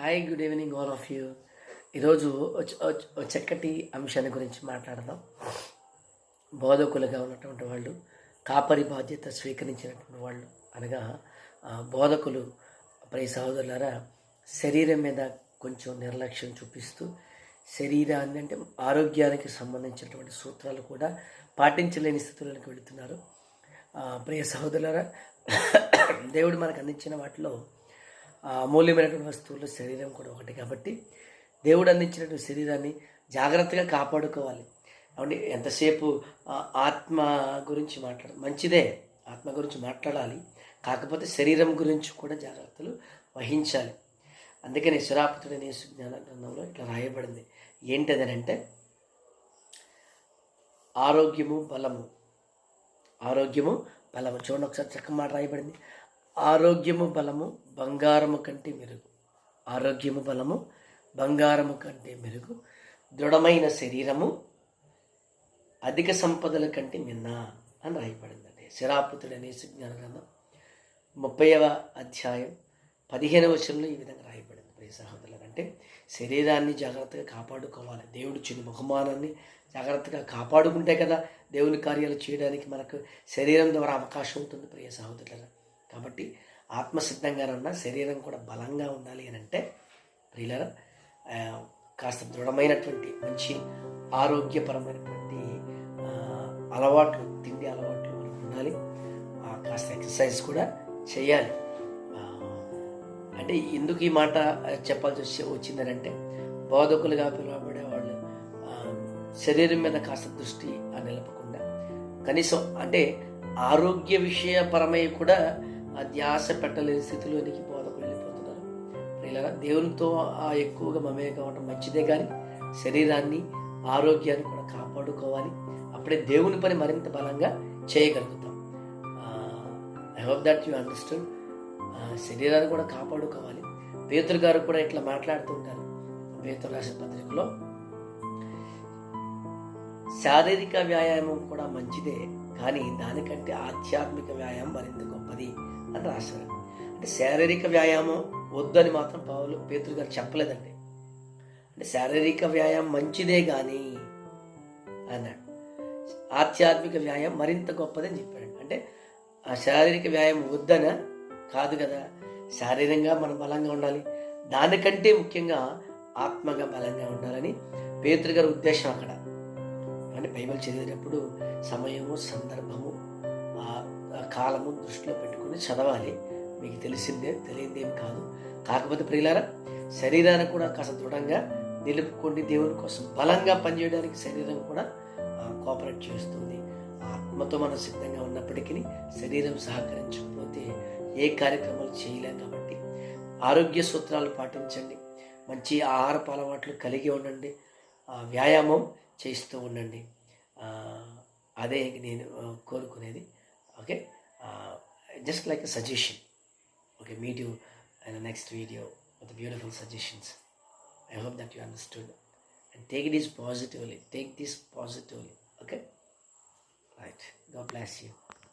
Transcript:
Hi, good evening all of you. ఈరోజు చక్కటి అంశాన్ని గురించి మాట్లాడదాం. బోధకులుగా ఉన్నటువంటి వాళ్ళు, కాపరి బాధ్యత స్వీకరించినటువంటి వాళ్ళు అనగా బోధకులు, ప్రియ సహోదరులారా, శరీరం మీద కొంచెం నిర్లక్ష్యం చూపిస్తూ శరీరాన్ని అంటే ఆరోగ్యానికి సంబంధించినటువంటి సూత్రాలు కూడా పాటించలేని స్థితిలోకి వెళుతున్నారు. ప్రియ సహోదరులారా, దేవుడు మనకు అందించిన వాటిలో అమూల్యమైనటువంటి వస్తువులు శరీరం కూడా ఒకటి. కాబట్టి దేవుడు అందించినటువంటి శరీరాన్ని జాగ్రత్తగా కాపాడుకోవాలి. అవునండి, ఎంతసేపు ఆత్మ గురించి మంచిదే, ఆత్మ గురించి మాట్లాడాలి. కాకపోతే శరీరం గురించి కూడా జాగ్రత్తలు వహించాలి. అందుకని శరాపుతుడనే జ్ఞాన గ్రంథంలో ఇట్లా రాయబడింది. ఏంటదనంటే, ఆరోగ్యము బలము. చూడండి ఒకసారి చక్కగా మాట రాయబడింది. ఆరోగ్యము బలము బంగారము కంటే మెరుగు. ఆరోగ్యము బలము బంగారము కంటే మెరుగు. దృఢమైన శరీరము అధిక సంపదల కంటే మిన్న అని రాయబడిందండి. శరాపుతుడనే జ్ఞాన గ్రంథం 30వ అధ్యాయం 15వ వచనంలో ఈ విధంగా రాయబడింది. ప్రియ సహోదరులు, అంటే శరీరాన్ని జాగ్రత్తగా కాపాడుకోవాలి. దేవుడు చిన్న బహుమానాన్ని జాగ్రత్తగా కాపాడుకుంటే కదా దేవుని కార్యాలు చేయడానికి మనకు శరీరం ద్వారా అవకాశం ఉంటుంది. ప్రియ సహోదరులు, కాబట్టి ఆత్మసిద్ధంగా ఉన్న శరీరం కూడా బలంగా ఉండాలి అని అంటే ప్రియులారా, కాస్త దృఢమైనటువంటి మంచి ఆరోగ్యపరమైనటువంటి అలవాట్లు, తిండి అలవాట్లు మనకు ఉండాలి. కాస్త ఎక్సర్సైజ్ కూడా చేయాలి. అంటే ఎందుకు ఈ మాట చెప్పాల్సి వచ్చిందనంటే, బోధకులుగా పిలువబడే వాళ్ళు శరీరం మీద కాస్త దృష్టి నిలపకుండా కనీసం అంటే ఆరోగ్య విషయపరమై కూడా ధ్యాస పెట్టలేని స్థితిలోనికి బోధకులు వెళ్ళిపోతున్నారు. ఇలా దేవునితో ఎక్కువగా మమేకం కావడం మంచిదే, కానీ శరీరాన్ని ఆరోగ్యాన్ని కూడా కాపాడుకోవాలి. అప్పుడే దేవుని పని మరింత బలంగా చేయగలుగుతాం. I hope that you understand. శరీరాన్ని కూడా కాపాడుకోవాలి. పేతురు గారు కూడా ఇట్లా మాట్లాడుతూ ఉంటారు. పేతురు రాసిన పత్రికలో శారీరక వ్యాయామం కూడా మంచిదే, కానీ దానికంటే ఆధ్యాత్మిక వ్యాయామం మరింత గొప్పది అని రాశారు. అంటే శారీరక వ్యాయామం వద్దని మాత్రం పేతురు గారు చెప్పలేదండి. అంటే శారీరక వ్యాయామం మంచిదే కానీ అన్నాడు, ఆధ్యాత్మిక వ్యాయామం మరింత గొప్పదని చెప్పాడు. అంటే ఆ శారీరక వ్యాయామం వద్దన కాదు కదా, శారీరంగా మనం బలంగా ఉండాలి, దానికంటే ముఖ్యంగా ఆత్మగా బలంగా ఉండాలని పేతురు గారి ఉద్దేశం అక్కడ. అంటే బైబిల్ చదివేటప్పుడు సమయము, సందర్భము, కాలము దృష్టిలో పెట్టుకుని చదవాలి. మీకు తెలియందేం కాదు. కాకపోతే ప్రియులారా, శరీరాన్ని కూడా కాస్త దృఢంగా నిలుపుకోండి. దేవుని కోసం బలంగా పనిచేయడానికి శరీరం కూడా కోఆపరేట్ చేస్తుంది. ఆత్మతో మనం సిద్ధంగా ఉన్నప్పటికీ శరీరం సహకరించకపోతే ఏ కార్యక్రమాలు చేయలేం. కాబట్టి ఆరోగ్య సూత్రాలు పాటించండి, మంచి ఆహారపు అలవాట్లు కలిగి ఉండండి, వ్యాయామం చేస్తూ ఉండండి. అదే నేను కోరుకునేది. Okay, just like a suggestion. Okay, meet you in the next video with the beautiful suggestions. I hope that you understood and take this positively. Okay, right. God bless you.